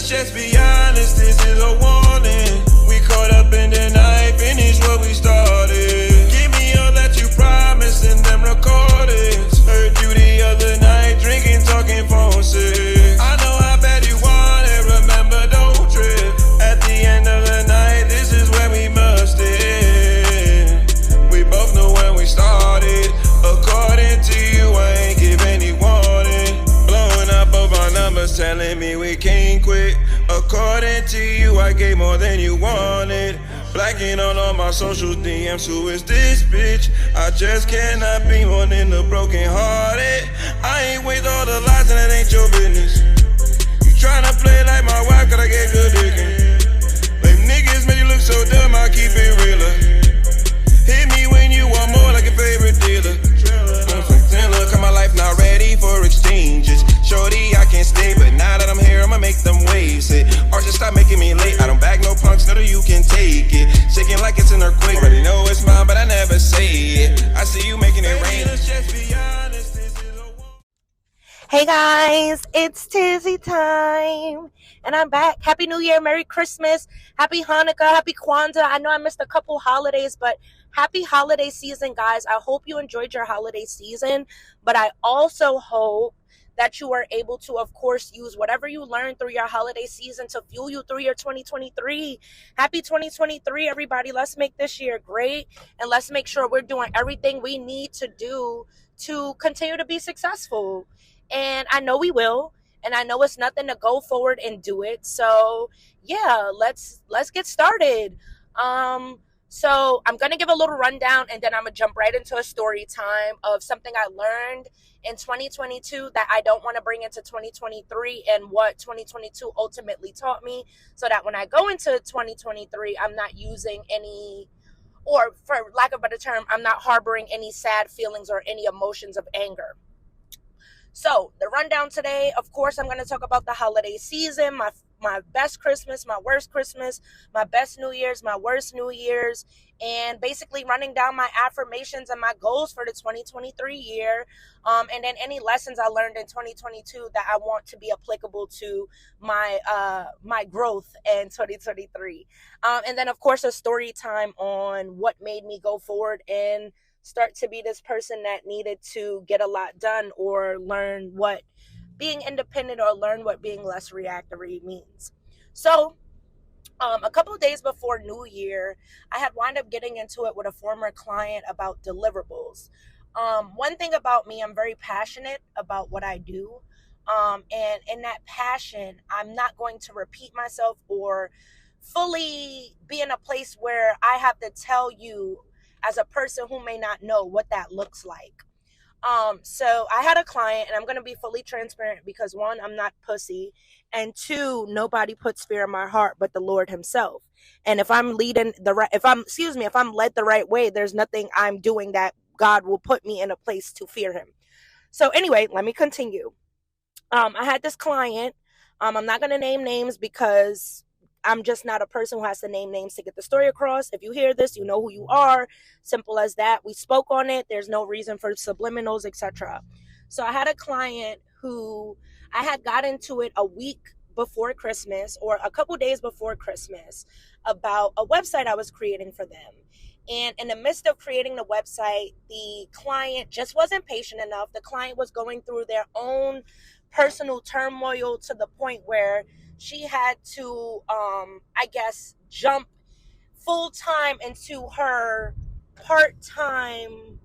let's just be honest, this is a warning. We caught up in the night, finish what we started. Give me all that you promised in them recordings. Heard you the other night, drinking, talking phone sick. I know how bad you want it, remember, don't trip. At the end of the night, this is where we must end. We both know when we started. According to you, I ain't give any warning. Blowing up both our numbers, telling me we can't quit. According to you, I gave more than you wanted. Blacking on all my social DMs, who is this bitch? I just cannot be one in the broken hearted. I ain't with all the lies and it ain't your business. You tryna play like my wife, cause I gave good digging. Lame niggas made you look so dumb, I keep it realer. Hit me when you want more, like a favorite dealer. Look, my life not ready for exchanges. Shorty, I can't stay, but now that I'm here, I'ma make them waves hit. Or just stop making me late. I don't bag no punks, none of you can take it. Shaking like it's an earthquake. Already know it's mine, but I never say it. I see you making it rain. Let's just be honest, this is a... Hey guys, it's Tizzy Time, and I'm back. Happy New Year, Merry Christmas, Happy Hanukkah, Happy Kwanzaa. I know I missed a couple holidays, but happy holiday season, guys. I hope you enjoyed your holiday season, but I also hope that you are able to, of course, use whatever you learned through your holiday season to fuel you through your 2023. Happy 2023, everybody. Let's make this year great, and let's make sure we're doing everything we need to do to continue to be successful. And I know we will, and I know it's nothing to go forward and do it. So yeah, let's get started. So I'm going to give a little rundown, and then I'm going to jump right into a story time of something I learned in 2022 that I don't want to bring into 2023, and what 2022 ultimately taught me, so that when I go into 2023, I'm not using any, or for lack of a better term, I'm not harboring any sad feelings or any emotions of anger. So the rundown today, of course, I'm going to talk about the holiday season, my best Christmas, my worst Christmas, my best New Year's, my worst New Year's, and basically running down my affirmations and my goals for the 2023 year, and then any lessons I learned in 2022 that I want to be applicable to my growth in 2023. And then, of course, a story time on what made me go forward and start to be this person that needed to get a lot done, or learn what being independent, or learn what being less reactory means. So a couple of days before New Year, I had wound up getting into it with a former client about deliverables. One thing about me, I'm very passionate about what I do. And in that passion, I'm not going to repeat myself or fully be in a place where I have to tell you as a person who may not know what that looks like. So I had a client, and I'm going to be fully transparent because, one, I'm not pussy, and two, nobody puts fear in my heart but the Lord himself. And if I'm led the right way, there's nothing I'm doing that God will put me in a place to fear him. So anyway, let me continue. I had this client. I'm not going to name names because I'm just not a person who has to name names to get the story across. If you hear this, you know who you are. Simple as that. We spoke on it. There's no reason for subliminals, etc. So I had a client who I had got into it a week before Christmas, or a couple days before Christmas, about a website I was creating for them. And in the midst of creating the website, the client just wasn't patient enough. The client was going through their own personal turmoil to the point where she had to, jump full-time into her part-time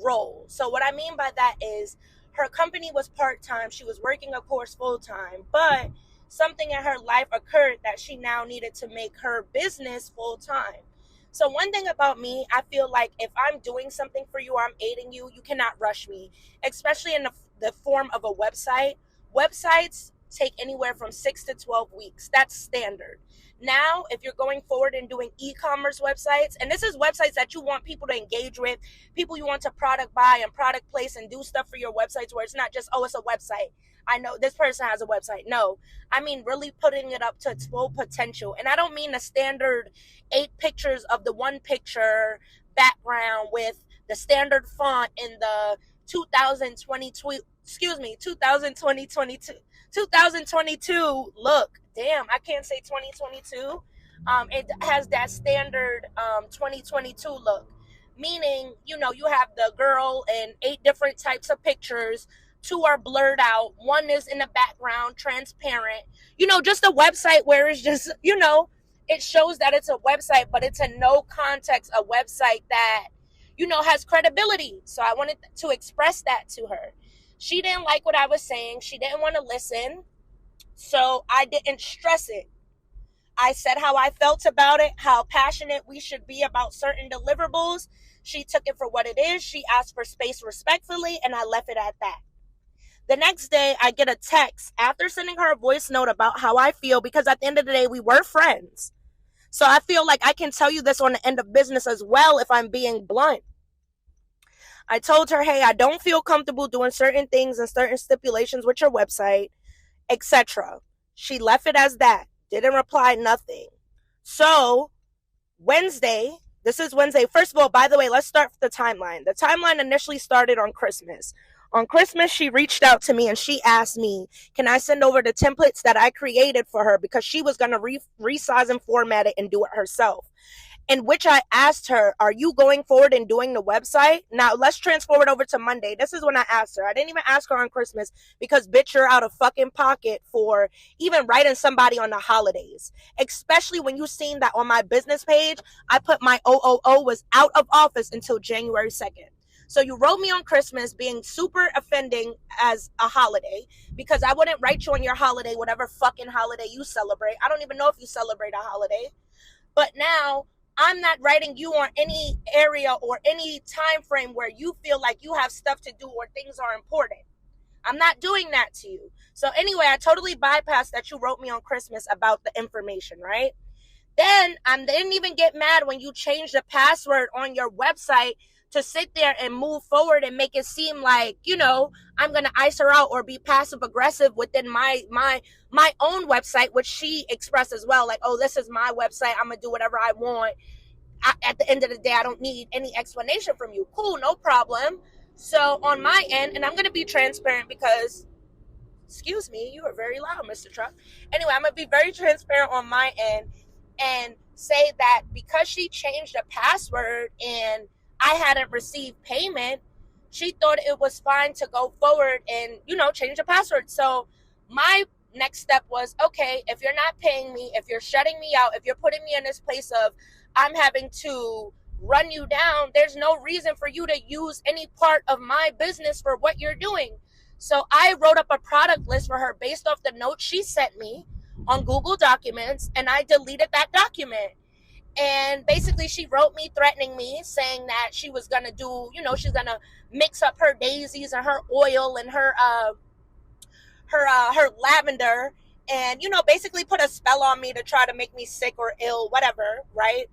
role. So what I mean by that is her company was part-time. She was working, of course, full-time, but something in her life occurred that she now needed to make her business full-time. So one thing about me, I feel like if I'm doing something for you, or I'm aiding you, you cannot rush me, especially in the form of a website. Websites take anywhere from 6 to 12 weeks. That's standard. Now, if you're going forward and doing e-commerce websites, and this is websites that you want people to engage with, people you want to product buy and product place and do stuff for your websites, where it's not just, oh, it's a website, I know this person has a website. No, I mean really putting it up to its full potential. And I don't mean the standard 8 pictures of the one picture background with the standard font in the 2022 2022 look. Damn, I can't say 2022. It has that standard 2022 look, meaning, you know, you have the girl in 8 different types of pictures. 2 are blurred out. 1 is in the background, transparent. You know, just a website where it's just, you know, it shows that it's a website, but it's a no context, a website that, you know, has credibility. So I wanted to express that to her. She didn't like what I was saying. She didn't want to listen. So I didn't stress it. I said how I felt about it, how passionate we should be about certain deliverables. She took it for what it is. She asked for space respectfully, and I left it at that. The next day, I get a text after sending her a voice note about how I feel, because at the end of the day, we were friends. So I feel like I can tell you this on the end of business as well if I'm being blunt. I told her, hey, I don't feel comfortable doing certain things and certain stipulations with your website, etc. She left it as that. Didn't reply, nothing. So Wednesday, this is Wednesday. First of all, by the way, let's start with the timeline. The timeline initially started on Christmas. On Christmas, she reached out to me and she asked me, can I send over the templates that I created for her, because she was going to resize and format it and do it herself. In which I asked her, are you going forward and doing the website? Now, let's transfer it over to Monday. This is when I asked her. I didn't even ask her on Christmas because, bitch, you're out of fucking pocket for even writing somebody on the holidays. Especially when you seen that on my business page, I put my OOO was out of office until January 2nd. So you wrote me on Christmas being super offending as a holiday, because I wouldn't write you on your holiday, whatever fucking holiday you celebrate. I don't even know if you celebrate a holiday. But now I'm not writing you on any area or any time frame where you feel like you have stuff to do or things are important. I'm not doing that to you. So anyway, I totally bypassed that you wrote me on Christmas about the information, right? Then I didn't even get mad when you changed the password on your website to sit there and move forward and make it seem like, you know, I'm going to ice her out or be passive aggressive within my own website, which she expressed as well. Like, oh, this is my website. I'm going to do whatever I want. At the end of the day, I don't need any explanation from you. Cool, no problem. So on my end, and I'm going to be transparent because, excuse me, you are very loud, Mr. Truck. Anyway, I'm going to be very transparent on my end and say that because she changed the password and I hadn't received payment, she thought it was fine to go forward and, you know, change the password. So my next step was, okay, if you're not paying me, if you're shutting me out, if you're putting me in this place of I'm having to run you down, there's no reason for you to use any part of my business for what you're doing. So I wrote up a product list for her based off the notes she sent me on Google Documents, and I deleted that document. And basically she wrote me threatening me, saying that she was going to do, you know, she's going to mix up her daisies and her oil and her lavender and, you know, basically put a spell on me to try to make me sick or ill, whatever, right?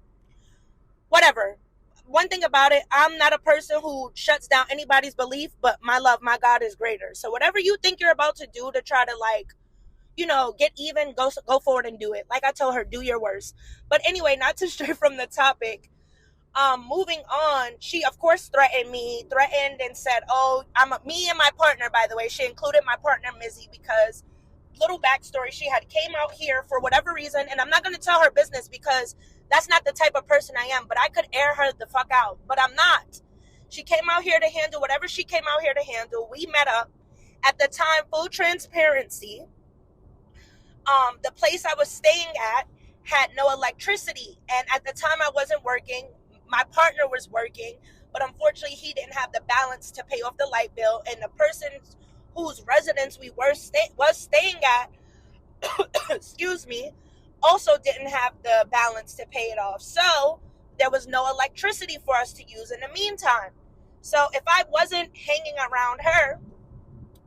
Whatever. One thing about it, I'm not a person who shuts down anybody's belief, but my love, my God is greater. So whatever you think you're about to do to try to, like, you know, get even, go forward and do it. Like I told her, do your worst. But anyway, not to stray from the topic. Moving on, she of course threatened and said, oh, me and my partner, by the way, she included my partner Mizzy, because little backstory, she had came out here for whatever reason, and I'm not going to tell her business because that's not the type of person I am, but I could air her the fuck out, but I'm not. She came out here to handle whatever she came out here to handle. We met up. At the time, full transparency, the place I was staying at had no electricity, and at the time I wasn't working. My partner was working, but unfortunately he didn't have the balance to pay off the light bill, and the person whose residence we was staying at excuse me, also didn't have the balance to pay it off. So there was no electricity for us to use in the meantime. So if I wasn't hanging around her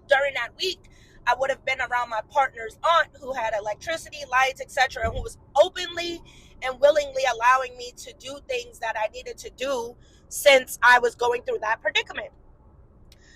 during that week, I would have been around my partner's aunt who had electricity, lights, etc., who was openly and willingly allowing me to do things that I needed to do since I was going through that predicament.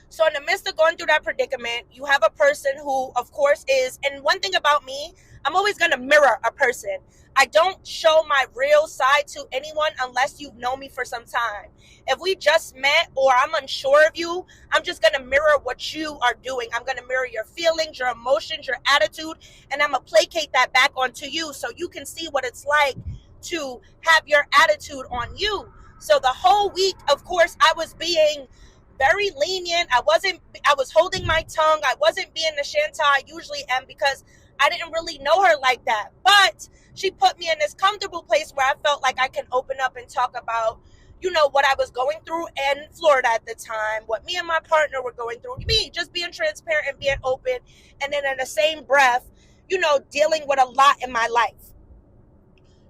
So in the midst of going through that predicament, you have a person who, of course, is, and one thing about me, I'm always going to mirror a person. I don't show my real side to anyone unless you've known me for some time. If we just met or I'm unsure of you, I'm just going to mirror what you are doing. I'm going to mirror your feelings, your emotions, your attitude, and I'm going to placate that back onto you so you can see what it's like to have your attitude on you. So the whole week, of course, I was being very lenient. I was holding my tongue. I wasn't being the Shanta I usually am because I didn't really know her like that. But she put me in this comfortable place where I felt like I can open up and talk about, what I was going through in Florida at the time, what me and my partner were going through, me just being transparent and being open. And then in the same breath, dealing with a lot in my life.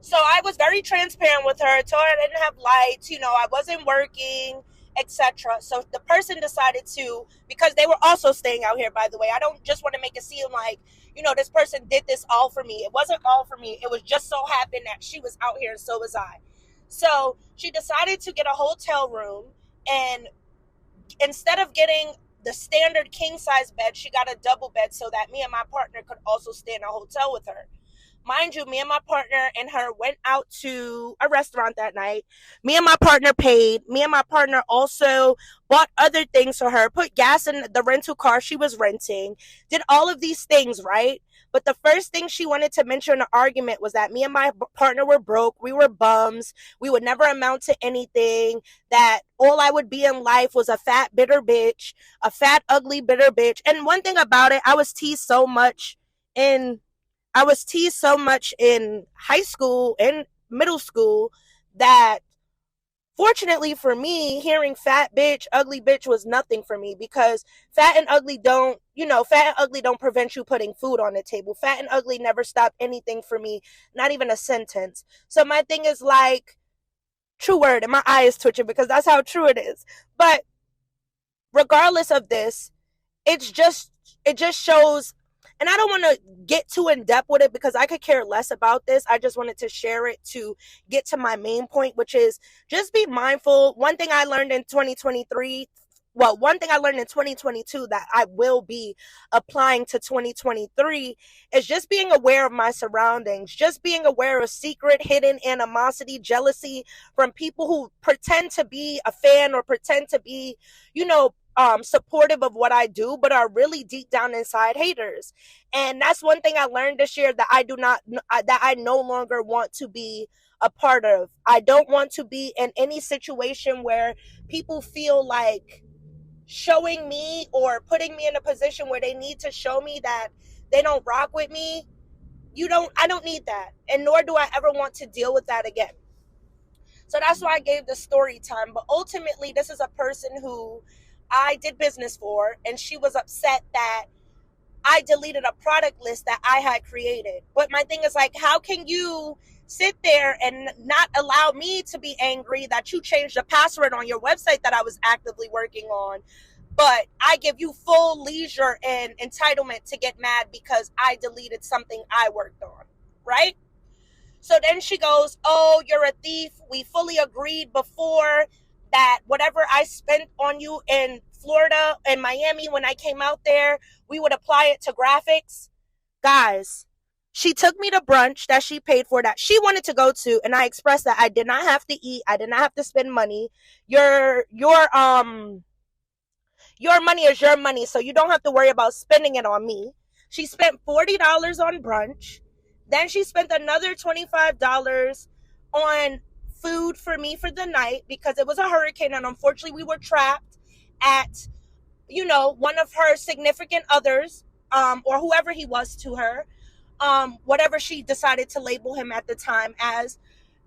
So I was very transparent with her. I told her I didn't have lights, I wasn't working, etc. So the person decided to, because they were also staying out here, by the way. I don't just want to make it seem like, this person did this all for me. It wasn't all for me. It was just so happened that she was out here and so was I. So she decided to get a hotel room, and instead of getting the standard king size bed, she got a double bed so that me and my partner could also stay in a hotel with her. Mind you, me and my partner and her went out to a restaurant that night. Me and my partner paid. Me and my partner also bought other things for her, put gas in the rental car she was renting, did all of these things, right? But the first thing she wanted to mention in the argument was that me and my partner were broke. We were bums. We would never amount to anything. That all I would be in life was a fat, bitter bitch, a fat, ugly, bitter bitch. And one thing about it, I was teased so much in high school and middle school that fortunately for me, hearing fat bitch, ugly bitch was nothing for me, because fat and ugly don't prevent you putting food on the table. Fat and ugly never stopped anything for me, not even a sentence. So my thing is like, true word, and my eye is twitching because that's how true it is. But regardless of this, it just shows. And I don't want to get too in depth with it because I could care less about this. I just wanted to share it to get to my main point, which is just be mindful. One thing I learned in 2022 that I will be applying to 2023 is just being aware of my surroundings, just being aware of secret, hidden animosity, jealousy from people who pretend to be a fan or pretend to be, supportive of what I do, but are really deep down inside haters. And that's one thing I learned this year that I no longer want to be a part of. I don't want to be in any situation where people feel like showing me or putting me in a position where they need to show me that they don't rock with me. I don't need that. And nor do I ever want to deal with that again. So that's why I gave the story time. But ultimately, this is a person who I did business for, and she was upset that I deleted a product list that I had created. But my thing is like, how can you sit there and not allow me to be angry that you changed the password on your website that I was actively working on, but I give you full leisure and entitlement to get mad because I deleted something I worked on, right? So then she goes, oh, you're a thief. We fully agreed before that whatever I spent on you in Florida and Miami when I came out there, we would apply it to graphics. Guys, she took me to brunch that she paid for, that she wanted to go to, and I expressed that I did not have to eat. I did not have to spend money. Your money is your money, so you don't have to worry about spending it on me. She spent $40 on brunch. Then she spent another $25 on food for me for the night because it was a hurricane and unfortunately we were trapped at, one of her significant others, or whoever he was to her, whatever she decided to label him at the time as.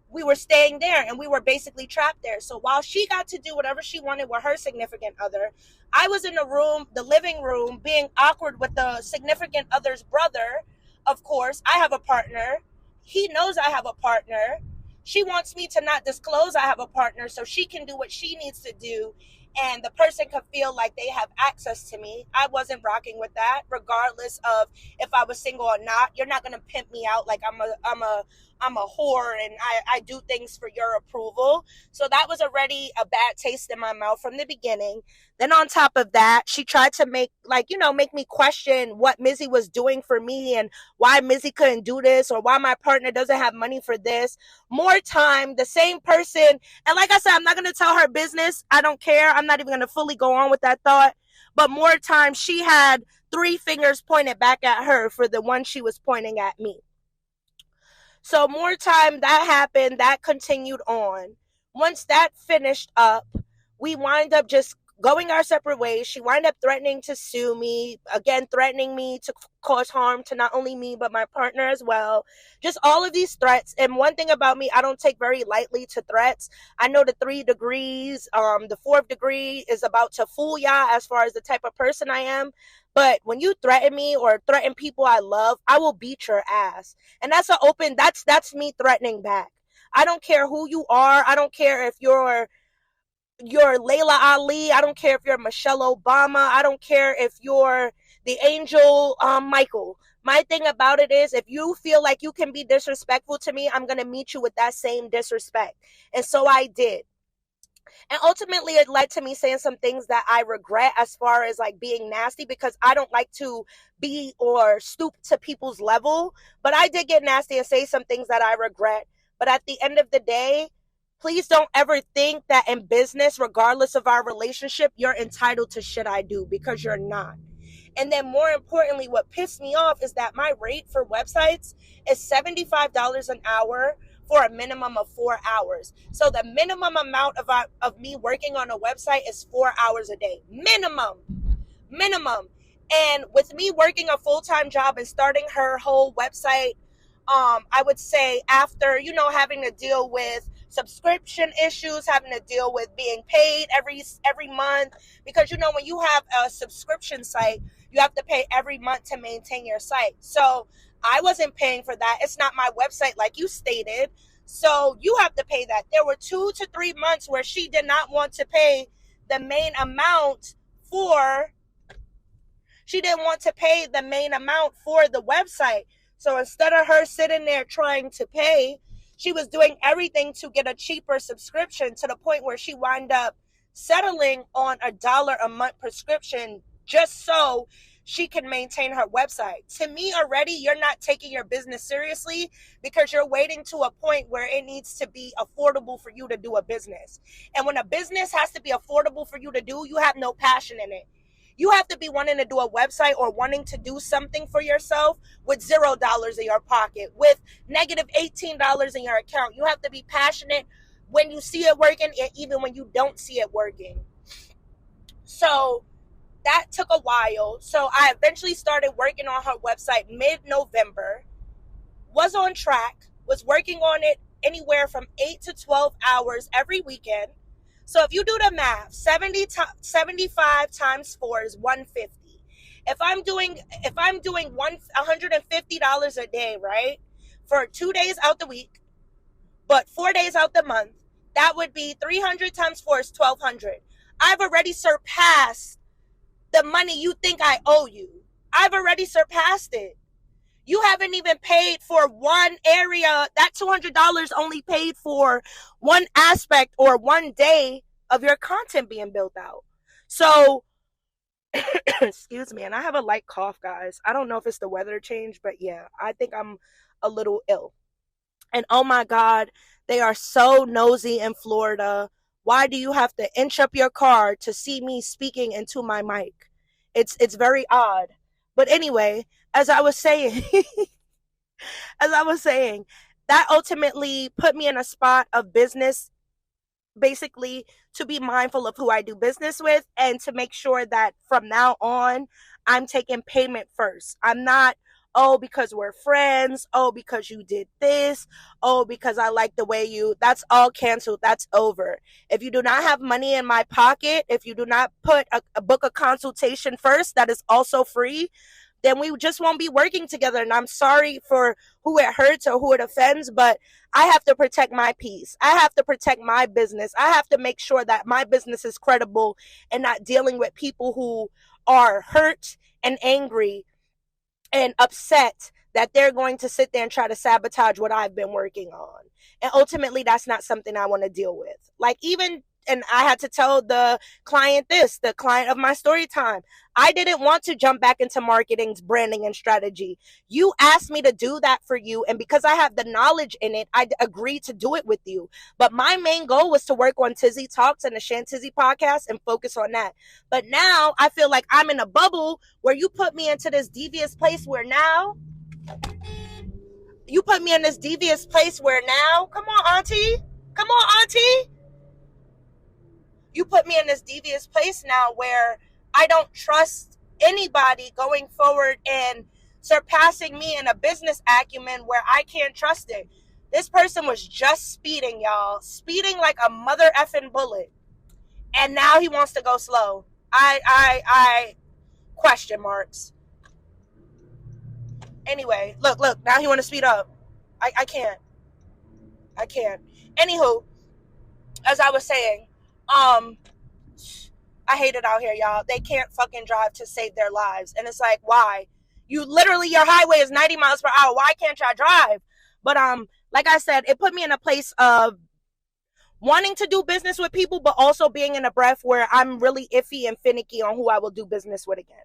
We were staying there and we were basically trapped there. So while she got to do whatever she wanted with her significant other, I was in the living room, being awkward with the significant other's brother. Of course, I have a partner. He knows I have a partner. She wants me to not disclose I have a partner so she can do what she needs to do and the person could feel like they have access to me. I wasn't rocking with that, regardless of if I was single or not. You're not gonna pimp me out like I'm a whore and I do things for your approval. So that was already a bad taste in my mouth from the beginning. Then on top of that, she tried to make me question what Mizzy was doing for me and why Mizzy couldn't do this or why my partner doesn't have money for this. More time, the same person. And like I said, I'm not going to tell her business. I don't care. I'm not even going to fully go on with that thought. But more time, she had 3 fingers pointed back at her for the one she was pointing at me. So more time that happened, that continued on. Once that finished up, we wind up just going our separate ways. She wind up threatening to sue me, again, threatening me to cause harm to not only me, but my partner as well. Just all of these threats. And one thing about me, I don't take very lightly to threats. I know the 3 degrees, the 4th degree is about to fool y'all as far as the type of person I am. But when you threaten me or threaten people I love, I will beat your ass. And that's me threatening back. I don't care who you are. I don't care if you're Layla Ali. I don't care if you're Michelle Obama. I don't care if you're the angel Michael. My thing about it is, if you feel like you can be disrespectful to me, I'm going to meet you with that same disrespect. And so I did. And ultimately, it led to me saying some things that I regret as far as like being nasty, because I don't like to be or stoop to people's level. But I did get nasty and say some things that I regret. But at the end of the day, please don't ever think that in business, regardless of our relationship, you're entitled to shit I do, because you're not. And then more importantly, what pissed me off is that my rate for websites is $75 an hour for a minimum of 4 hours. So the minimum amount of me working on a website is 4 hours a day. Minimum. And with me working a full-time job and starting her whole website, I would say after, having to deal with subscription issues, having to deal with being paid every month, because when you have a subscription site, you have to pay every month to maintain your site. So I wasn't paying for that. It's not my website like you stated. So you have to pay that. There were 2 to 3 months where she did not want to pay the main amount for the website. So instead of her sitting there trying to pay, she was doing everything to get a cheaper subscription, to the point where she wound up settling on $1 a month prescription just so she can maintain her website. To me, already, you're not taking your business seriously, because you're waiting to a point where it needs to be affordable for you to do a business. And when a business has to be affordable for you to do, you have no passion in it. You have to be wanting to do a website or wanting to do something for yourself with $0 in your pocket, with negative $18 in your account. You have to be passionate when you see it working, and even when you don't see it working. So that took a while. So I eventually started working on her website mid-November, was on track, was working on it anywhere from 8 to 12 hours every weekend. So if you do the math, 75 times 4 is 150. If I'm doing $150 a day, right, for 2 days out the week, but 4 days out the month, that would be 300 times 4 is 1,200. I've already surpassed the money you think I owe you. I've already surpassed it. You haven't even paid for one area. That $200 only paid for one aspect or one day of your content being built out. So, excuse me, and I have a light cough, guys. I don't know if it's the weather change, but yeah, I think I'm a little ill. And oh my God, they are so nosy in Florida. Why do you have to inch up your car to see me speaking into my mic? It's very odd. But anyway, as I was saying, that ultimately put me in a spot of business, basically to be mindful of who I do business with, and to make sure that from now on, I'm taking payment first. I'm not, oh, because we're friends, oh, because you did this, oh, because I like the way that's all canceled, that's over. If you do not have money in my pocket, if you do not put a book a consultation first, that is also free, then we just won't be working together. And I'm sorry for who it hurts or who it offends, but I have to protect my peace. I have to protect my business. I have to make sure that my business is credible and not dealing with people who are hurt and angry and upset that they're going to sit there and try to sabotage what I've been working on. And ultimately, that's not something I want to deal with. Like, even, and I had to tell the client this, the client of my story time, I didn't want to jump back into marketing, branding, and strategy. You asked me to do that for you, and because I have the knowledge in it, I agreed to do it with you. But my main goal was to work on Tizzy Talks and the Tizzy podcast and focus on that. But now I feel like I'm in a bubble where you put me into this devious place where now, come on, auntie. Come on, auntie. You put me in this devious place now where I don't trust anybody going forward and surpassing me in a business acumen where I can't trust it. This person was just speeding, y'all. Speeding like a mother effing bullet. And now he wants to go slow. I question marks. Anyway, look, now he want to speed up. I can't. Anywho, as I was saying, I hate it out here, y'all. They can't fucking drive to save their lives. And it's like, why? Your highway is 90 miles per hour. Why can't y'all drive? But like I said, it put me in a place of wanting to do business with people, but also being in a breath where I'm really iffy and finicky on who I will do business with again.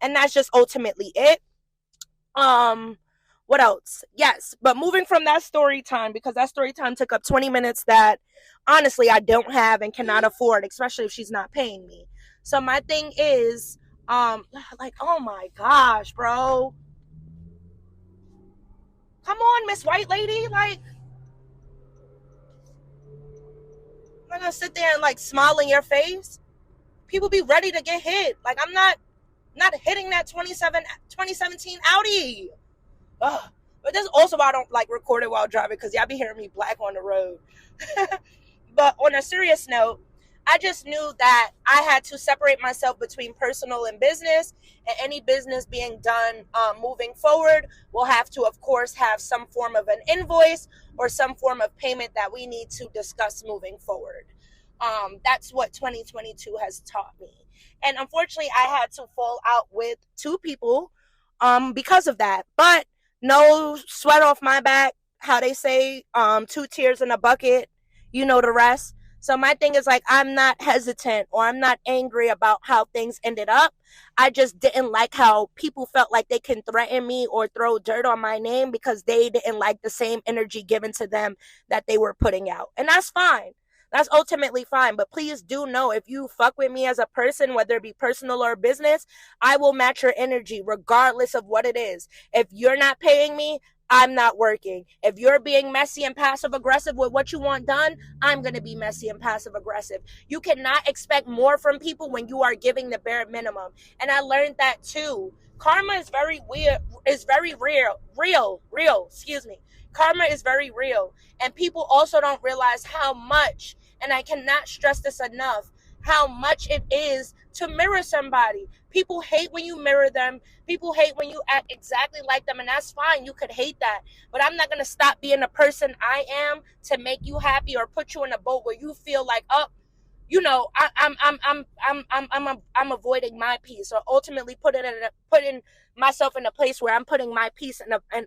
And that's just ultimately it. What else? Yes, but moving from that story time, because that story time took up 20 minutes that honestly I don't have and cannot afford, especially if she's not paying me. So my thing is, like, oh my gosh, bro. Come on, Miss White Lady. Like, I'm not gonna sit there and like smile in your face. People be ready to get hit. Like, I'm not hitting that 2017 Audi. Ugh. But that's also why I don't like record it while driving, because y'all be hearing me black on the road. But on a serious note, I just knew that I had to separate myself between personal and business, and any business being done moving forward will have to, of course, have some form of an invoice or some form of payment that we need to discuss moving forward. That's what 2022 has taught me. And unfortunately, I had to fall out with two people because of that. But no sweat off my back. How they say, 2 tears in a bucket, you know the rest. So my thing is, like, I'm not hesitant or I'm not angry about how things ended up. I just didn't like how people felt like they can threaten me or throw dirt on my name because they didn't like the same energy given to them that they were putting out. And that's fine. That's ultimately fine. But please do know, if you fuck with me as a person, whether it be personal or business, I will match your energy regardless of what it is. If you're not paying me, I'm not working. If you're being messy and passive aggressive with what you want done, I'm going to be messy and passive aggressive. You cannot expect more from people when you are giving the bare minimum. And I learned that too. Karma is very weird, is very real, excuse me. Karma is very real. And people also don't realize how much, and I cannot stress this enough, how much it is to mirror somebody. People hate when you mirror them. People hate when you act exactly like them, and that's fine. You could hate that, but I'm not gonna stop being the person I am to make you happy or put you in a boat where you feel like, oh, you know, I'm avoiding my peace, or ultimately putting myself in a place where I'm putting my peace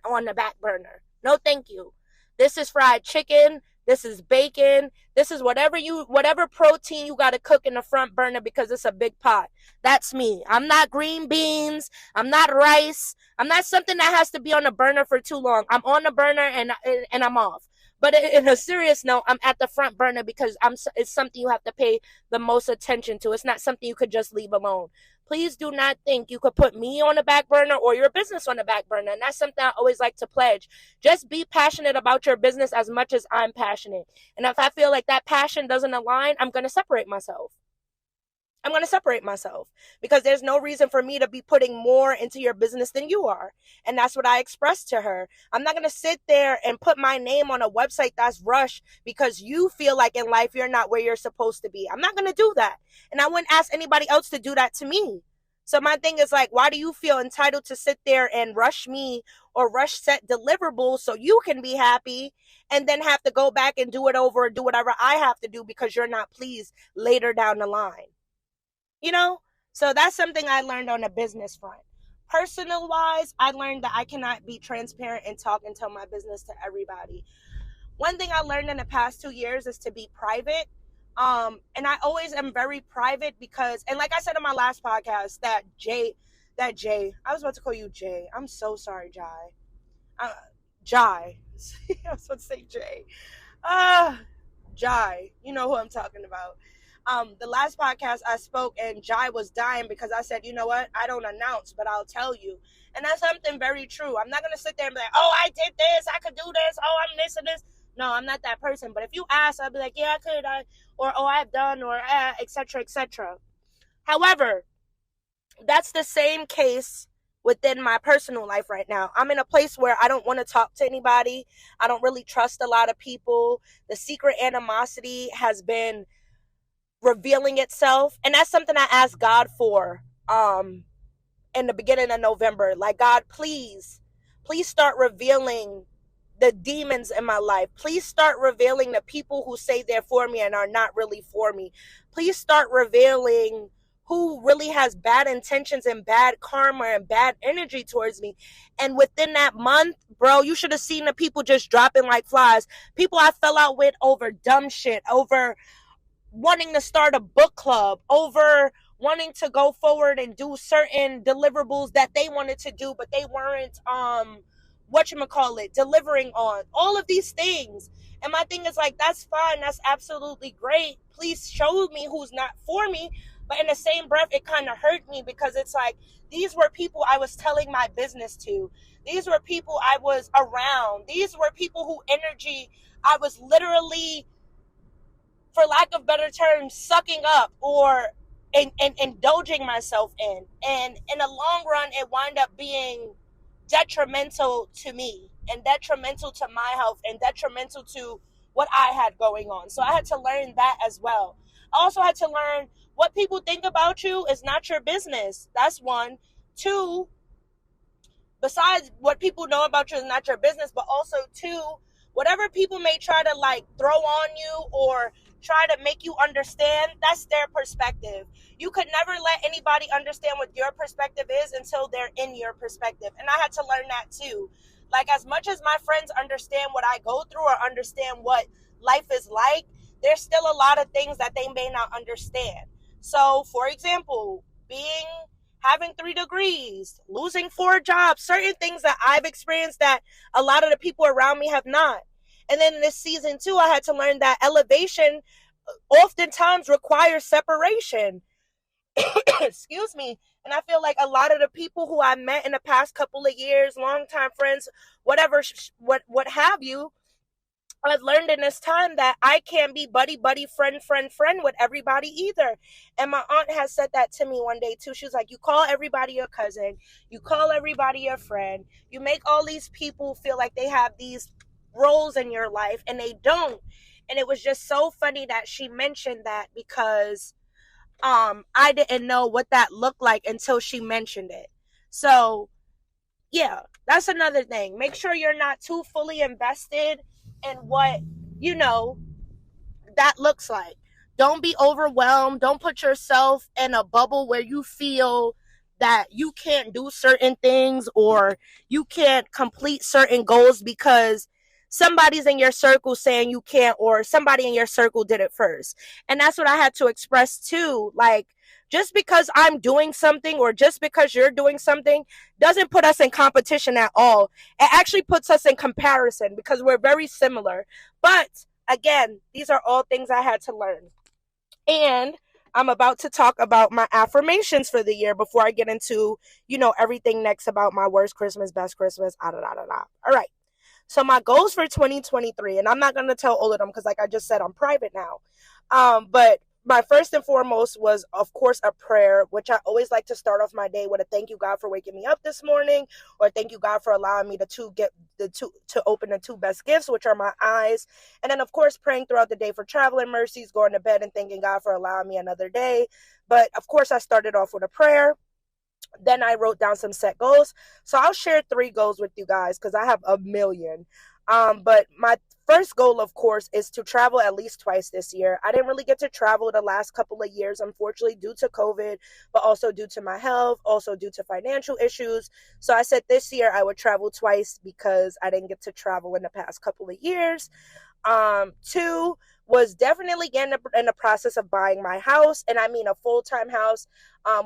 on the back burner. No, thank you. This is fried chicken. This is bacon. This is whatever protein you got to cook in the front burner because it's a big pot. That's me. I'm not green beans. I'm not rice. I'm not something that has to be on the burner for too long. I'm on the burner and I'm off. But in a serious note, I'm at the front burner because it's something you have to pay the most attention to. It's not something you could just leave alone. Please do not think you could put me on the back burner or your business on the back burner. And that's something I always like to pledge. Just be passionate about your business as much as I'm passionate. And if I feel like that passion doesn't align, I'm going to separate myself. Because there's no reason for me to be putting more into your business than you are. And that's what I expressed to her. I'm not going to sit there and put my name on a website that's rushed because you feel like in life you're not where you're supposed to be. I'm not going to do that. And I wouldn't ask anybody else to do that to me. So my thing is like, why do you feel entitled to sit there and rush me or rush set deliverables so you can be happy and then have to go back and do it over or do whatever I have to do because you're not pleased later down the line? You know? So that's something I learned on a business front. Personal wise, I learned that I cannot be transparent and talk and tell my business to everybody. One thing I learned in the past 2 years is to be private. And I always am very private because, and like I said on my last podcast, that Jay, I was about to call you Jay. I'm so sorry, Jai. Jai. I was about to say Jay. Jai. You know who I'm talking about. The last podcast I spoke and Jai was dying because I said, you know what? I don't announce, but I'll tell you. And that's something very true. I'm not going to sit there and be like, oh, I did this. I could do this. Oh, I'm this and this. No, I'm not that person. But if you ask, I'll be like, yeah, I could. Or, oh, I've done, or et cetera, et cetera. However, that's the same case within my personal life right now. I'm in a place where I don't want to talk to anybody. I don't really trust a lot of people. The secret animosity has been revealing itself. And that's something I asked God for in the beginning of November. Like, God, please start revealing the demons in my life. Please start revealing the people who say they're for me and are not really for me. Please start revealing who really has bad intentions and bad karma and bad energy towards me. And within that month, bro, you should have seen the people just dropping like flies. People I fell out with over dumb shit, over wanting to start a book club, over wanting to go forward and do certain deliverables that they wanted to do, but they weren't delivering on. All of these things. And my thing is like, that's fine, that's absolutely great. Please show me who's not for me. But in the same breath, it kind of hurt me because it's like, these were people I was telling my business to. These were people I was around. These were people who energy I was literally, for lack of better terms, sucking up or and indulging myself in. And in the long run, it wound up being detrimental to me and detrimental to my health and detrimental to what I had going on. So I had to learn that as well. I also had to learn what people think about you is not your business. That's one. Two, besides what people know about you is not your business, but also two, whatever people may try to like throw on you or try to make you understand, that's their perspective. You could never let anybody understand what your perspective is until they're in your perspective. And I had to learn that too. Like, as much as my friends understand what I go through or understand what life is like, there's still a lot of things that they may not understand. So, for example, having 3 degrees, losing 4 jobs, certain things that I've experienced that a lot of the people around me have not. And then this season 2, I had to learn that elevation oftentimes requires separation. Excuse me. And I feel like a lot of the people who I met in the past couple of years, longtime friends, whatever, what have you, I've learned in this time that I can't be buddy, friend with everybody either. And my aunt has said that to me one day too. She was like, you call everybody your cousin, you call everybody your friend, you make all these people feel like they have these roles in your life and they don't. And it was just so funny that she mentioned that because I didn't know what that looked like until she mentioned it. So yeah, that's another thing. Make sure you're not too fully invested in what, that looks like. Don't be overwhelmed. Don't put yourself in a bubble where you feel that you can't do certain things or you can't complete certain goals because somebody's in your circle saying you can't, or somebody in your circle did it first. And that's what I had to express too. Like, just because I'm doing something or just because you're doing something doesn't put us in competition at all. It actually puts us in comparison because we're very similar. But again, these are all things I had to learn. And I'm about to talk about my affirmations for the year before I get into, everything next about my worst Christmas, best Christmas, All right. So my goals for 2023, and I'm not going to tell all of them because like I just said, I'm private now. But my first and foremost was, of course, a prayer, which I always like to start off my day with a thank you, God, for waking me up this morning, or thank you, God, for allowing me to open the 2 best gifts, which are my eyes. And then, of course, praying throughout the day for traveling mercies, going to bed and thanking God for allowing me another day. But, of course, I started off with a prayer. Then I wrote down some set goals. So I'll share 3 goals with you guys because I have a million. But my first goal, of course, is to travel at least twice this year. I didn't really get to travel the last couple of years, unfortunately, due to COVID, but also due to my health, also due to financial issues. So I said this year I would travel twice because I didn't get to travel in the past couple of years. Two was definitely getting in the process of buying my house, and I mean a full-time house.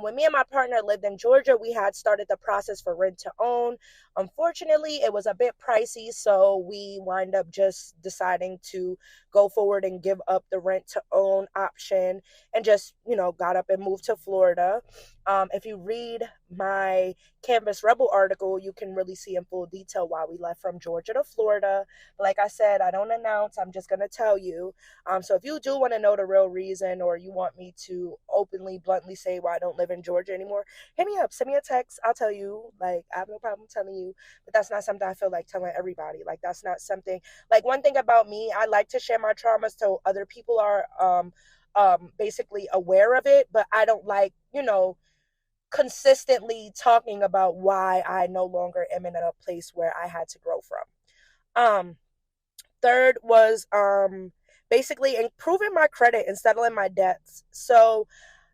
When me and my partner lived in Georgia, we had started the process for rent to own. Unfortunately, it was a bit pricey, so we wind up just deciding to go forward and give up the rent to own option and just, got up and moved to Florida. If you read my Canvas Rebel article, you can really see in full detail why we left from Georgia to Florida. But like I said, I don't announce, I'm just going to tell you. So if you do want to know the real reason, or you want me to openly, bluntly say why I don't live in Georgia anymore, hit me up, send me a text. I'll tell you. Like, I have no problem telling you, but that's not something I feel like telling everybody. Like, that's not something, like, one thing about me, I like to share my traumas so other people are basically aware of it, but I don't like, consistently talking about why I no longer am in a place where I had to grow from. Third was basically improving my credit and settling my debts. So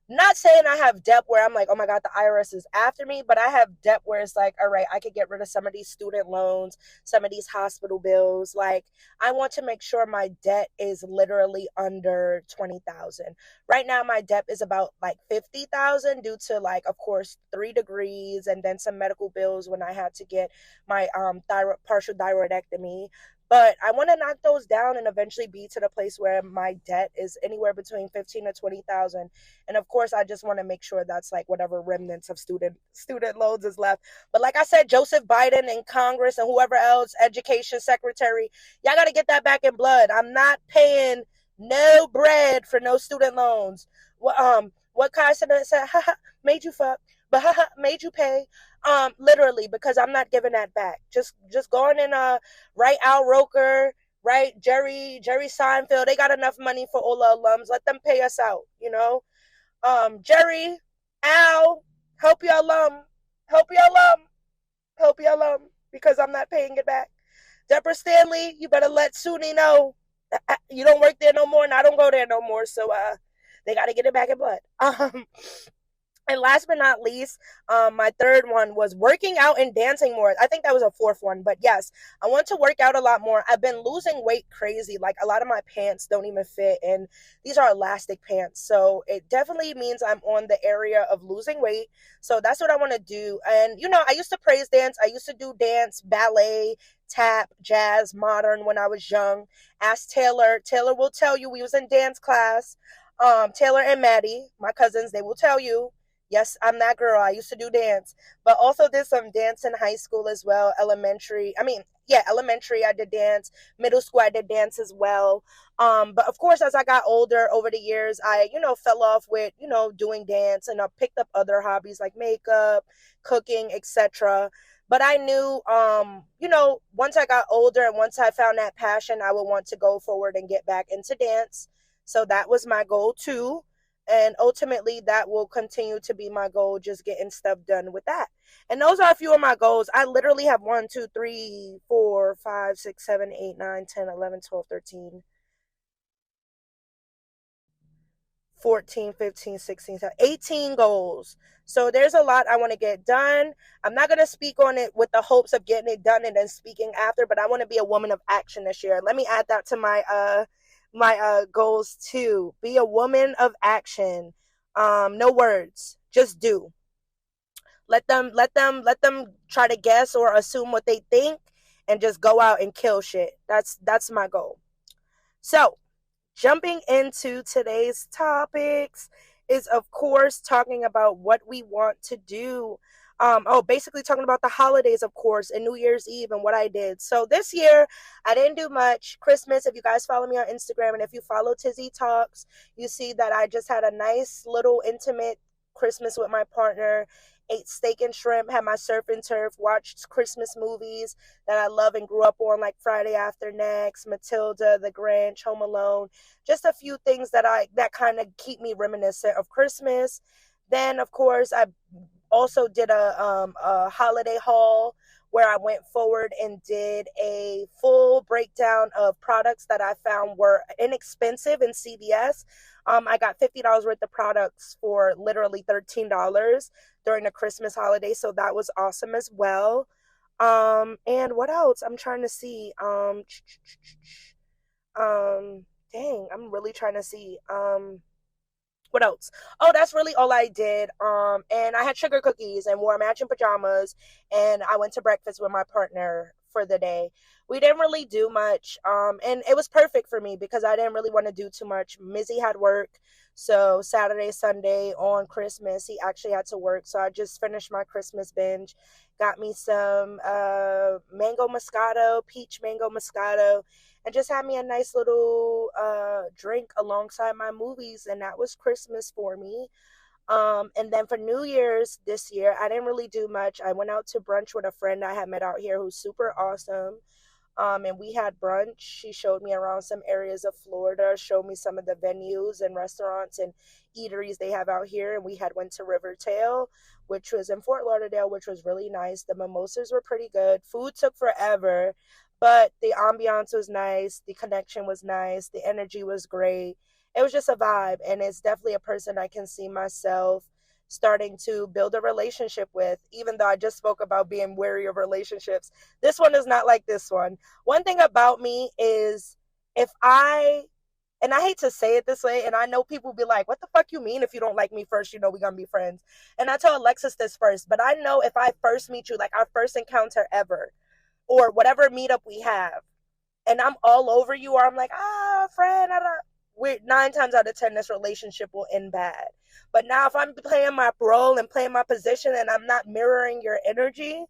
not saying I have debt where I'm like, oh my God, the IRS is after me, but I have debt where it's like, all right, I could get rid of some of these student loans, some of these hospital bills. Like, I want to make sure my debt is literally under 20,000. Right now, my debt is about like 50,000 due to, like, of course, 3 degrees and then some medical bills when I had to get my partial thyroidectomy. But I want to knock those down and eventually be to the place where my debt is anywhere between 15 to 20,000. And of course, I just want to make sure that's like whatever remnants of student loans is left. But like I said, Joseph Biden and Congress and whoever else, education secretary, y'all got to get that back in blood. I'm not paying no bread for no student loans. What Kai said, haha, made you fuck, but haha, made you pay. Literally, because I'm not giving that back. Just going in right, Al Roker, right, Jerry Seinfeld, they got enough money for all the alums. Let them pay us out, Jerry, Al, help your alum, help your alum, help your alum, because I'm not paying it back. Deborah Stanley, you better let SUNY know you don't work there no more, and I don't go there no more. So they got to get it back in blood. And last but not least, my third one was working out and dancing more. I think that was a fourth one, but yes, I want to work out a lot more. I've been losing weight crazy. Like, a lot of my pants don't even fit, and these are elastic pants. So it definitely means I'm on the area of losing weight. So that's what I want to do. And, I used to praise dance. I used to do dance, ballet, tap, jazz, modern when I was young. Ask Taylor. Taylor will tell you we was in dance class. Taylor and Maddie, my cousins, they will tell you. Yes, I'm that girl. I used to do dance, but also did some dance in high school as well. Elementary. I did dance. Middle school, I did dance as well. But of course, as I got older over the years, I, fell off with, doing dance, and I picked up other hobbies like makeup, cooking, etc. But I knew, once I got older and once I found that passion, I would want to go forward and get back into dance. So that was my goal too. And ultimately, that will continue to be my goal, just getting stuff done with that. And those are a few of my goals. I literally have 1, 2, 3, 4, 5, 6, 7, 8, 9, 10, 11, 12, 13, 14, 15, 16, 18 goals. So there's a lot I want to get done. I'm not going to speak on it with the hopes of getting it done and then speaking after, but I want to be a woman of action this year. Let me add that to my goals too. Be a woman of action. No words, just do. Let them try to guess or assume what they think, and just go out and kill shit. That's my goal. So, jumping into today's topics is, of course, talking about what we want to do. Basically talking about the holidays, of course, and New Year's Eve and what I did. So this year, I didn't do much. Christmas, if you guys follow me on Instagram and if you follow Tizzy Talks, you see that I just had a nice little intimate Christmas with my partner. Ate steak and shrimp, had my surf and turf, watched Christmas movies that I love and grew up on, like Friday After Next, Matilda, The Grinch, Home Alone. Just a few things that kind of keep me reminiscent of Christmas. Then, of course, I also did a holiday haul where I went forward and did a full breakdown of products that I found were inexpensive in CVS. I got $50 worth of products for literally $13 during the Christmas holiday, so that was awesome as well. And what else? I'm trying to see. Dang, I'm really trying to see. What else? Oh, that's really all I did. And I had sugar cookies and wore matching pajamas, and I went to breakfast with my partner for the day. We didn't really do much, and it was perfect for me because I didn't really want to do too much. Mizzy had work, so Saturday, Sunday on Christmas, he actually had to work. So I just finished my Christmas binge, got me some mango moscato, peach mango moscato, and just had me a nice little drink alongside my movies, and that was Christmas for me. And then for New Year's this year, I didn't really do much. I went out to brunch with a friend I had met out here who's super awesome. And we had brunch. She showed me around some areas of Florida, showed me some of the venues and restaurants and eateries they have out here. And we had went to Rivertail, which was in Fort Lauderdale, which was really nice. The mimosas were pretty good. Food took forever, but the ambiance was nice. The connection was nice. The energy was great. It was just a vibe. And it's definitely a person I can see myself starting to build a relationship with, even though I just spoke about being wary of relationships. This one is not like this one. One thing about me is if I, and I hate to say it this way, and I know people be like, what the fuck you mean if you don't like me first, you know we're gonna be friends. And I tell Alexis this first, but I know if I first meet you, like our first encounter ever, or whatever meetup we have, and I'm all over you, or I'm like, friend, we're 9 times out of 10, this relationship will end bad. But now if I'm playing my role and playing my position and I'm not mirroring your energy,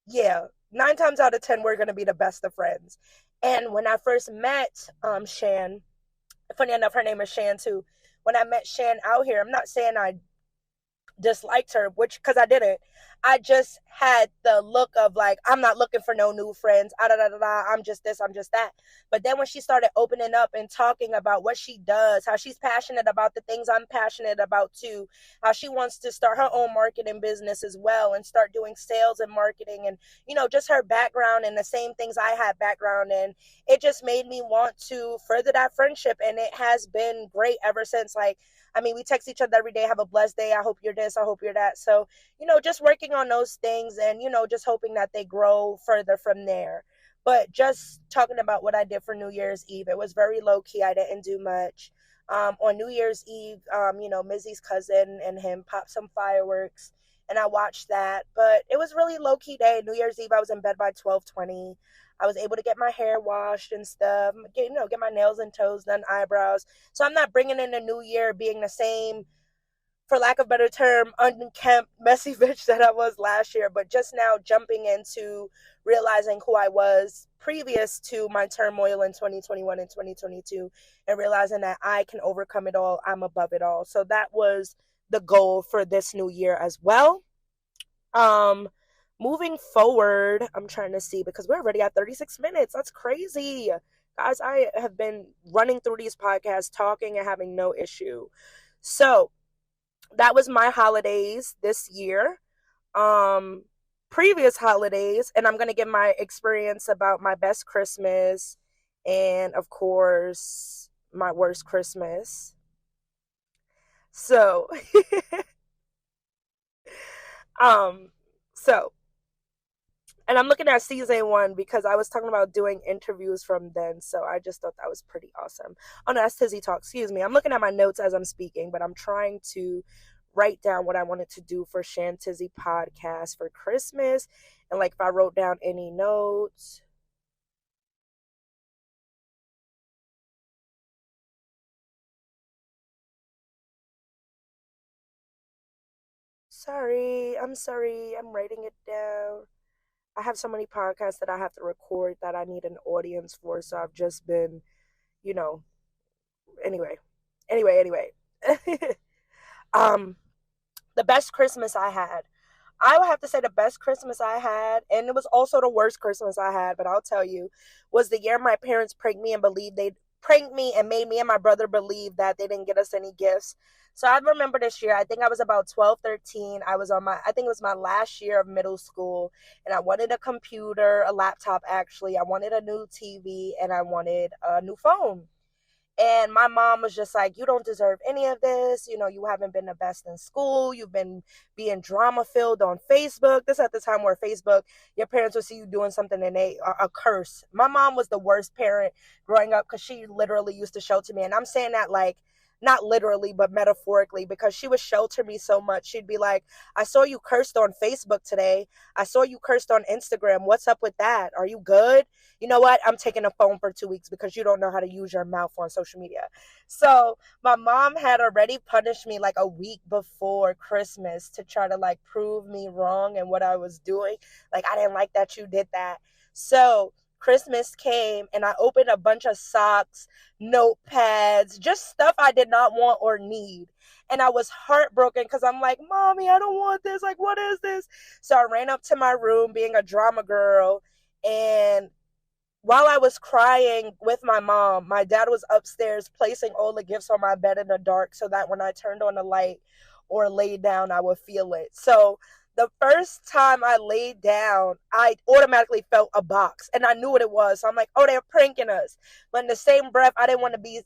yeah, 9 times out of 10, we're going to be the best of friends. And when I first met Shan, funny enough, her name is Shan too. When I met Shan out here, I'm not saying I disliked her, which, because I didn't. I just had the look of like, I'm not looking for no new friends. I'm just this, I'm just that. But then when she started opening up and talking about what she does, how she's passionate about the things I'm passionate about too, how she wants to start her own marketing business as well and start doing sales and marketing, and just her background and the same things I had background in, it just made me want to further that friendship. And it has been great ever since. Like, I mean, we text each other every day. Have a blessed day. I hope you're this. I hope you're that. So, just working on those things and, just hoping that they grow further from there. But just talking about what I did for New Year's Eve, it was very low key. I didn't do much. On New Year's Eve, Mizzy's cousin and him popped some fireworks, and I watched that. But it was really low key day. New Year's Eve, I was in bed by 12:20. I was able to get my hair washed and stuff, get my nails and toes done, eyebrows. So I'm not bringing in the new year being the same, for lack of a better term, unkempt, messy bitch that I was last year, but just now jumping into realizing who I was previous to my turmoil in 2021 and 2022, and realizing that I can overcome it all. I'm above it all. So that was the goal for this new year as well. Moving forward, I'm trying to see, because we're already at 36 minutes. That's crazy. Guys, I have been running through these podcasts, talking and having no issue. So that was my holidays this year. Previous holidays, and I'm going to give my experience about my best Christmas and, of course, my worst Christmas. So, so, and I'm looking at season 1 because I was talking about doing interviews from then. So I just thought that was pretty awesome. Oh no, that's Tizzy Talk. Excuse me. I'm looking at my notes as I'm speaking, but I'm trying to write down what I wanted to do for Shan Tizzy podcast for Christmas. And like if I wrote down any notes. I'm sorry. I'm writing it down. I have so many podcasts that I have to record that I need an audience for. So I've just been, you know, anyway. The best Christmas I had. I would have to say the best Christmas I had, and it was also the worst Christmas I had, but I'll tell you, was the year my parents pranked me and believed they'd pranked me and made me and my brother believe that they didn't get us any gifts. So I remember this year, I think I was about 12, 13. I was on I think it was my last year of middle school, and I wanted a computer, a laptop actually. I wanted a new TV, and I wanted a new phone. And my mom was just like, you don't deserve any of this. You know, you haven't been the best in school. You've been being drama filled on Facebook. This at the time where Facebook, your parents would see you doing something and they are a curse. My mom was the worst parent growing up because she literally used to shelter me. And I'm saying that like, not literally, but metaphorically, because she would shelter me so much. She'd be like, I saw you cursed on Facebook today. I saw you cursed on Instagram. What's up with that? Are you good? You know what? I'm taking a phone for 2 weeks because you don't know how to use your mouth on social media. So my mom had already punished me like a week before Christmas to try to like prove me wrong and what I was doing. Like, I didn't like that you did that. So Christmas came and I opened a bunch of socks, notepads, just stuff I did not want or need. And I was heartbroken because I'm like, Mommy, I don't want this. Like, what is this? So I ran up to my room being a drama girl, and while I was crying with my mom, my dad was upstairs placing all the gifts on my bed in the dark so that when I turned on the light or laid down, I would feel it. So the first time I laid down, I automatically felt a box and I knew what it was. So I'm like, oh, they're pranking us. But in the same breath, I didn't want to be,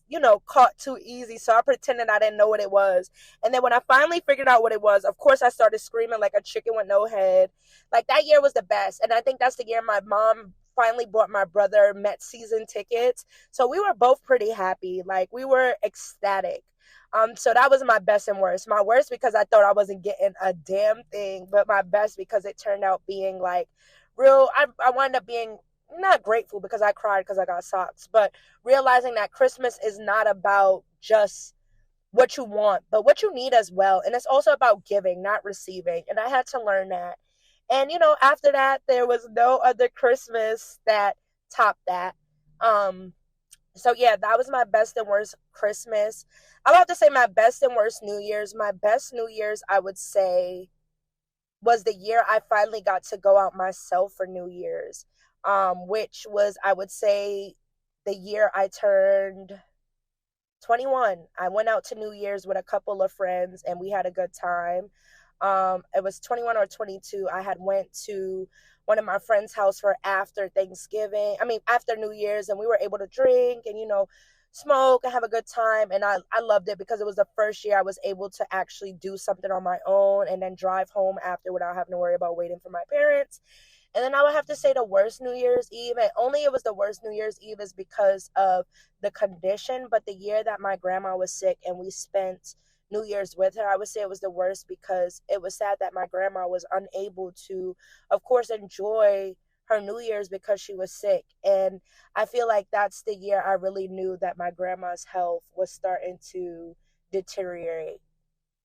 caught too easy. So I pretended I didn't know what it was. And then when I finally figured out what it was, of course, I started screaming like a chicken with no head. Like, that year was the best. And I think that's the year my mom finally bought my brother Met season tickets. So we were both pretty happy. Like, we were ecstatic. So that was my best and worst. My worst because I thought I wasn't getting a damn thing, but my best because it turned out being like real. I wound up being not grateful because I cried because I got socks, but realizing that Christmas is not about just what you want, but what you need as well. And it's also about giving, not receiving. And I had to learn that. And after that, there was no other Christmas that topped that. So yeah, that was my best and worst Christmas. I'm about to say my best and worst New Year's. My best New Year's, I would say, was the year I finally got to go out myself for New Year's. Which was, I would say, the year I turned 21. I went out to New Year's with a couple of friends and we had a good time. It was 21 or 22. I had went to one of my friends' house for after Thanksgiving. I mean, after New Year's, and we were able to drink and, smoke and have a good time. And I loved it because it was the first year I was able to actually do something on my own and then drive home after without having to worry about waiting for my parents. And then I would have to say the worst New Year's Eve, and only it was the worst New Year's Eve is because of the condition. But the year that my grandma was sick and we spent New Year's with her, I would say it was the worst because it was sad that my grandma was unable to, of course, enjoy her New Year's because she was sick. And I feel like that's the year I really knew that my grandma's health was starting to deteriorate.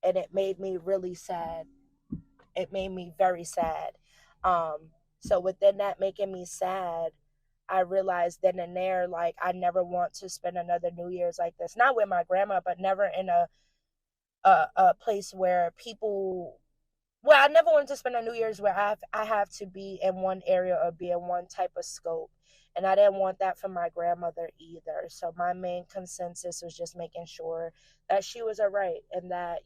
And it made me really sad. It made me very sad. So within that making me sad, I realized then and there, like, I never want to spend another New Year's like this. Not with my grandma, but never in a place where people. Well, I never wanted to spend a New Year's where I have to be in one area or be in one type of scope. And I didn't want that for my grandmother either. So my main consensus was just making sure that she was all right and that,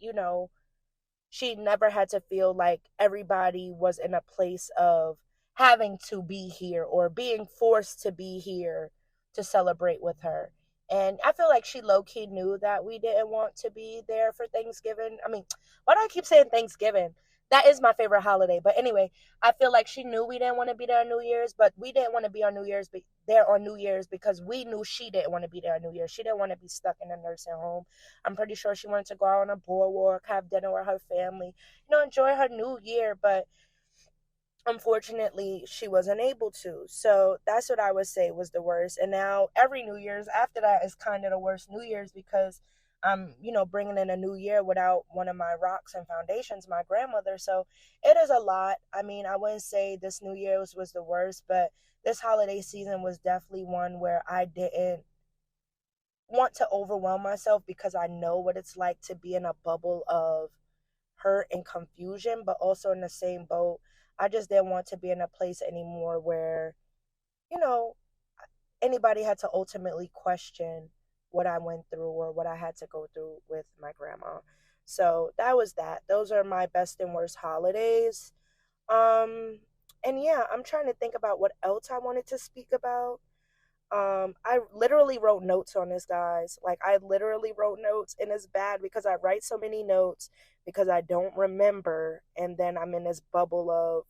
she never had to feel like everybody was in a place of having to be here or being forced to be here to celebrate with her. And I feel like she low key knew that we didn't want to be there for Thanksgiving. I mean, why do I keep saying Thanksgiving? That is my favorite holiday. But anyway, I feel like she knew we didn't want to be there on New Year's, but we didn't want to be on New Year's there on New Year's because we knew she didn't want to be there on New Year's. She didn't want to be stuck in a nursing home. I'm pretty sure she wanted to go out on a boardwalk, have dinner with her family, enjoy her New Year. But unfortunately, she wasn't able to. So that's what I would say was the worst. And now every New Year's after that is kind of the worst New Year's because I'm, bringing in a new year without one of my rocks and foundations, my grandmother. So it is a lot. I mean, I wouldn't say this New Year's was the worst, but this holiday season was definitely one where I didn't want to overwhelm myself because I know what it's like to be in a bubble of hurt and confusion, but also in the same boat. I just didn't want to be in a place anymore where, you know, anybody had to ultimately question what I went through or what I had to go through with my grandma. So that was that. Those are my best and worst holidays. And yeah, I'm trying to think about what else I wanted to speak about. I literally wrote notes on this, guys. Like, I literally wrote notes, and it's bad because I write so many notes because I don't remember, and then I'm in this bubble of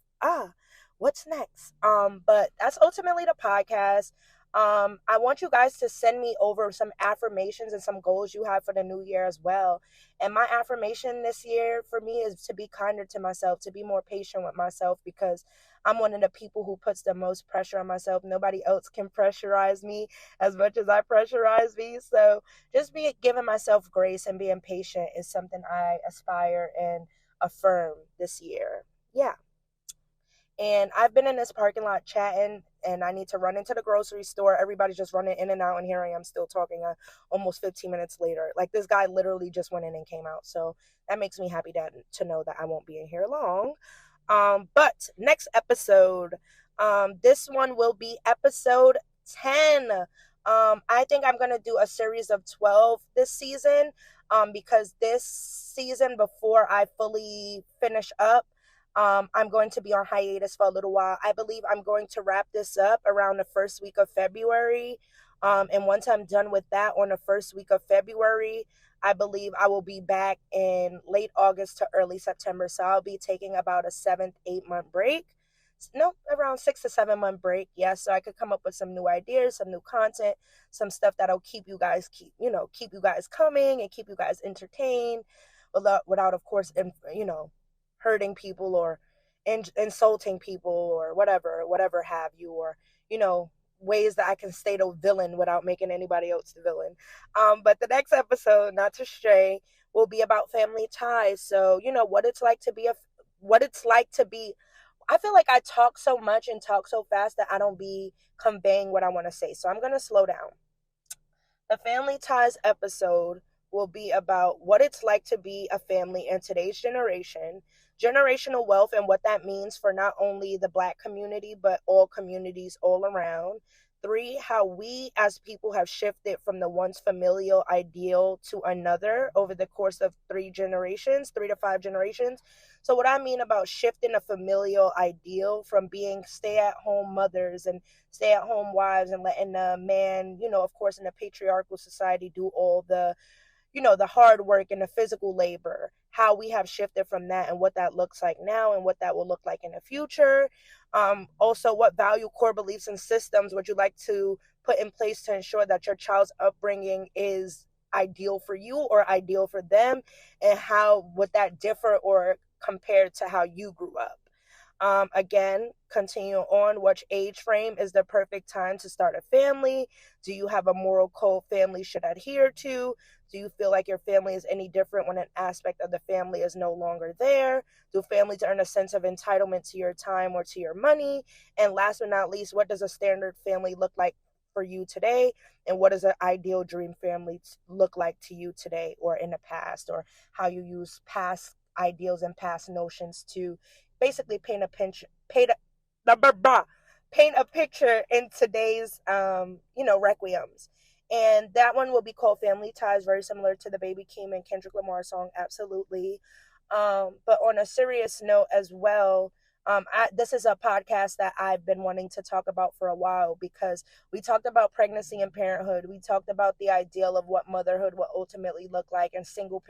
what's next. But that's ultimately the podcast. I want you guys to send me over some affirmations and some goals you have for the new year as well. And my affirmation this year for me is to be kinder to myself, to be more patient with myself, because I'm one of the people who puts the most pressure on myself. Nobody else can pressurize me as much as I pressurize me. So just be giving myself grace and being patient is something I aspire and affirm this year. Yeah. And I've been in this parking lot chatting, and I need to run into the grocery store. Everybody's just running in and out, and here I am still talking almost 15 minutes later. Like, this guy literally just went in and came out. So that makes me happy to know that I won't be in here long. But next episode, this one will be episode 10. I think I'm going to do a series of 12 this season, because this season, before I fully finish up, I'm going to be on hiatus for a little while. I believe I'm going to wrap this up around the first week of February. And once I'm done with that on the first week of February, I believe I will be back in late August to early September. So I'll be taking about a 8 month break. No, around 6 to 7 month break. Yeah, so I could come up with some new ideas, some new content, some stuff that'll keep you guys coming and keep you guys entertained, without of course, hurting people or insulting people or whatever have you, or ways that I can stay the villain without making anybody else the villain. But the next episode, not to stray, will be about family ties. So what it's like to be. I feel like I talk so much and talk so fast that I don't be conveying what I want to say. So I'm gonna slow down. The family ties episode will be about what it's like to be a family in today's generation, generational wealth and what that means for not only the Black community, but all communities all around. 3, how we as people have shifted from the once familial ideal to another over the course of 3 to 5 generations. So what I mean about shifting a familial ideal from being stay-at-home mothers and stay-at-home wives and letting the man, of course, in a patriarchal society do all the the hard work and the physical labor, how we have shifted from that and what that looks like now and what that will look like in the future. Also, what value, core beliefs, and systems would you like to put in place to ensure that your child's upbringing is ideal for you or ideal for them, and how would that differ or compare to how you grew up? Again, continue on. Which age frame is the perfect time to start a family? Do you have a moral code family should adhere to? Do you feel like your family is any different when an aspect of the family is no longer there? Do families earn a sense of entitlement to your time or to your money? And last but not least, what does a standard family look like for you today? And what does an ideal dream family look like to you today or in the past? Or how you use past ideals and past notions to basically paint a picture in today's requiems. And that one will be called Family Ties, very similar to the Baby Keem and Kendrick Lamar song, absolutely. But on a serious note as well, this is a podcast that I've been wanting to talk about for a while, because we talked about pregnancy and parenthood. We talked about the ideal of what motherhood will ultimately look like, and single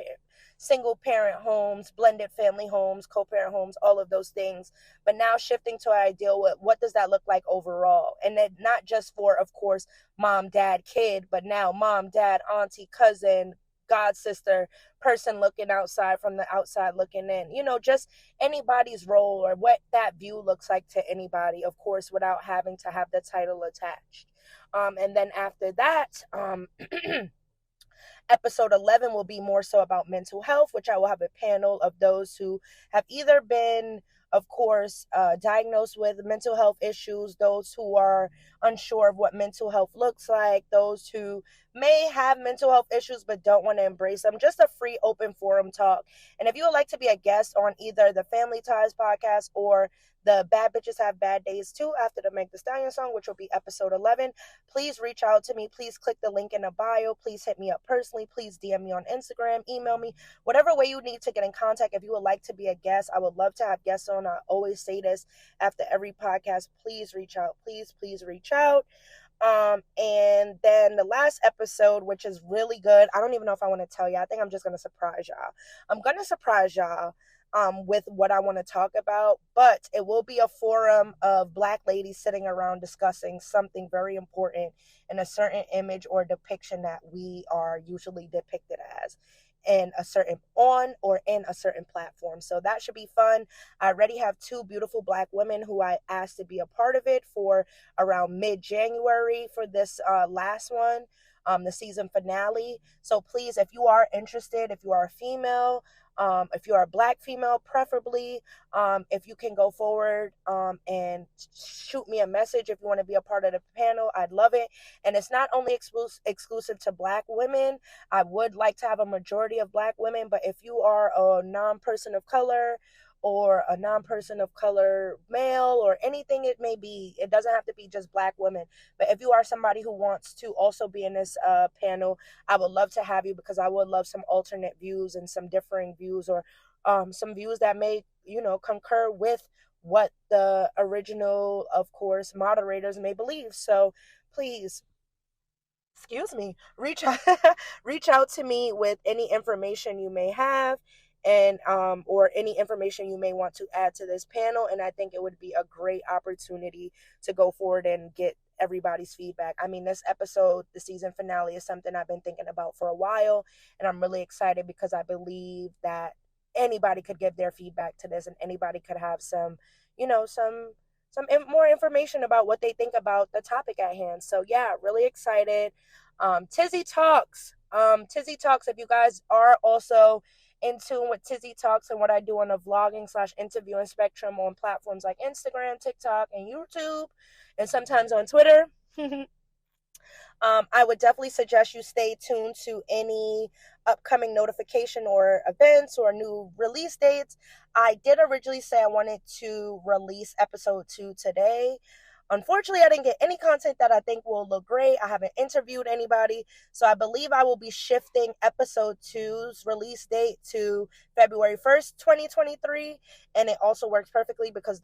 parent homes, blended family homes, co-parent homes, all of those things. But now shifting to our ideal, what does that look like overall? And then not just for, of course, mom, dad, kid, but now mom, dad, auntie, cousin, god sister, person looking outside from the outside looking in, just anybody's role or what that view looks like to anybody, of course, without having to have the title attached. And then after that, episode 11 will be more so about mental health, which I will have a panel of those who have either been of course, diagnosed with mental health issues, those who are unsure of what mental health looks like, those who may have mental health issues but don't want to embrace them. Just a free open forum talk. And if you would like to be a guest on either the Family Ties podcast or the Bad Bitches Have Bad Days too, after the Meg Thee Stallion song, which will be episode 11, please reach out to me. Please click the link in the bio. Please hit me up personally. Please DM me on Instagram, email me, whatever way you need to get in contact. If you would like to be a guest, I would love to have guests on. I always say this after every podcast. Please reach out. Please reach out. And then the last episode, which is really good. I don't even know if I want to tell you. I think I'm just going to surprise y'all. I'm going to surprise y'all with what I want to talk about, but it will be a forum of Black ladies sitting around discussing something very important in a certain image or depiction that we are usually depicted as in a certain platform. So that should be fun. I already have 2 beautiful Black women who I asked to be a part of it for around mid-January for this last one, the season finale. So please, if you are interested, if you are a female, if you are a Black female, preferably, if you can go forward and shoot me a message if you want to be a part of the panel, I'd love it. And it's not only exclusive to Black women. I would like to have a majority of Black women, but if you are a non-person of color or a non-person of color male or anything it may be, it doesn't have to be just Black women. But if you are somebody who wants to also be in this panel, I would love to have you, because I would love some alternate views and some differing views, or some views that may, concur with what the original, of course, moderators may believe. So please, reach out to me with any information you may have, and or any information you may want to add to this panel. And I think it would be a great opportunity to go forward and get everybody's feedback. I mean, this episode, the season finale, is something I've been thinking about for a while, and I'm really excited because I believe that anybody could give their feedback to this, and anybody could have some more information about what they think about the topic at hand. So yeah, really excited. Tizzy Talks. If you guys are also in tune with Tizzy Talks and what I do on the vlogging/interviewing spectrum on platforms like Instagram, TikTok, and YouTube, and sometimes on Twitter, I would definitely suggest you stay tuned to any upcoming notification or events or new release dates. I did originally say I wanted to release episode 2 today. Unfortunately, I didn't get any content that I think will look great. I haven't interviewed anybody. So I believe I will be shifting episode 2's release date to February 1st, 2023. And it also works perfectly because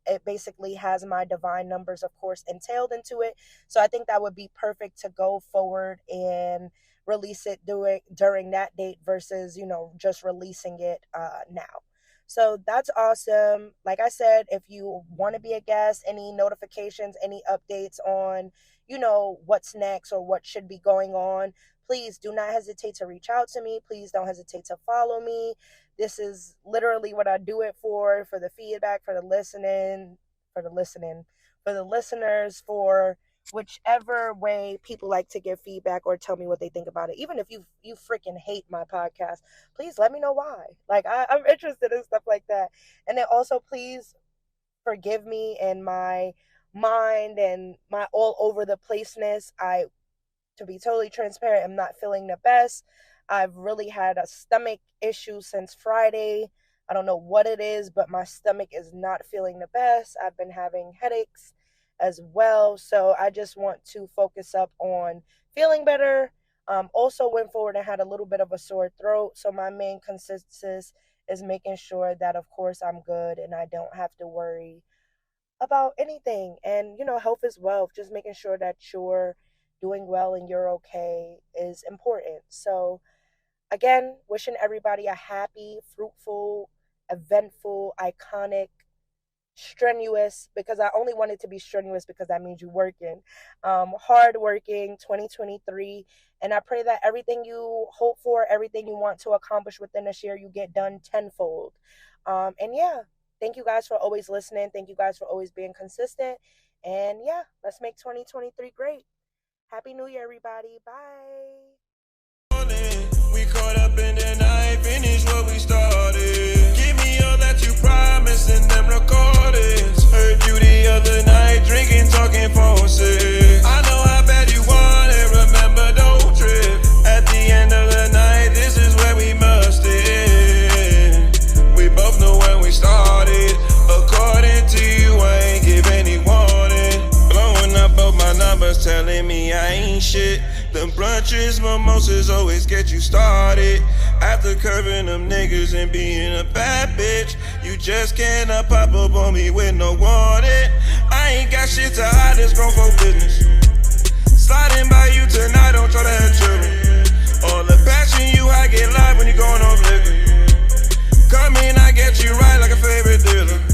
it basically has my divine numbers, of course, entailed into it. So I think that would be perfect to go forward and release it during that date versus, just releasing it now. So that's awesome. Like I said, if you want to be a guest, any notifications, any updates on, what's next or what should be going on, please do not hesitate to reach out to me. Please don't hesitate to follow me. This is literally what I do it for the feedback, for the listeners, for whichever way people like to give feedback or tell me what they think about it. Even if you freaking hate my podcast, please let me know why. Like, I'm interested in stuff like that. And then also, please forgive me and my mind and my all over the placeness. To be totally transparent, I'm not feeling the best. I've really had a stomach issue since Friday. I don't know what it is, but my stomach is not feeling the best. I've been having headaches as well. So I just want to focus up on feeling better. Also went forward and had a little bit of a sore throat. So my main consistency is making sure that, of course, I'm good and I don't have to worry about anything. And, health is wealth. Just making sure that you're doing well and you're okay is important. So again, wishing everybody a happy, fruitful, eventful, iconic, strenuous, because I only want it to be strenuous because that means you're working, hardworking 2023. And I pray that everything you hope for, everything you want to accomplish within this year, you get done tenfold. And yeah, thank you guys for always listening. Thank you guys for always being consistent. And yeah, let's make 2023 great. Happy New Year, everybody. Bye. We caught up in the night, finish what we started. Give me all that you promised and then Nitrous mimosas always get you started. After curving them niggas and being a bad bitch, you just cannot pop up on me with no warning. I ain't got shit to hide, this grown folk business. Sliding by you tonight, don't try to have children. All the passion you I get live when you going on liquor. Come in, I get you right like a favorite dealer.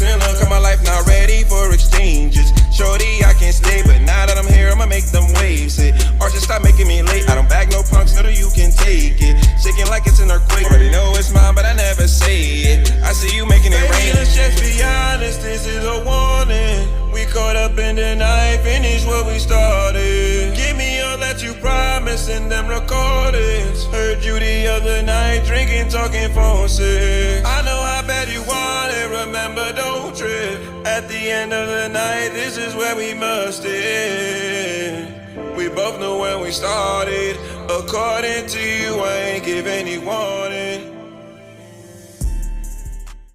Cause my life not ready for exchanges. Shorty, I can't stay, but now that I'm here, I'ma make them waves. Or just stop making me late. I don't bag no punks, no, you can take it. Shaking like it's an earthquake. Already know it's mine, but I never say it. I see you making it rain. Let's just be honest, this is a warning. We caught up in the night, finish what we started. Give me all that you promised in them recordings. Heard you the other night, drinking, talking phone sick. I know how bad you want it, remember, don't trip. At the end of the night, this is where we must end. We both know when we started. According to you, I ain't give any warning.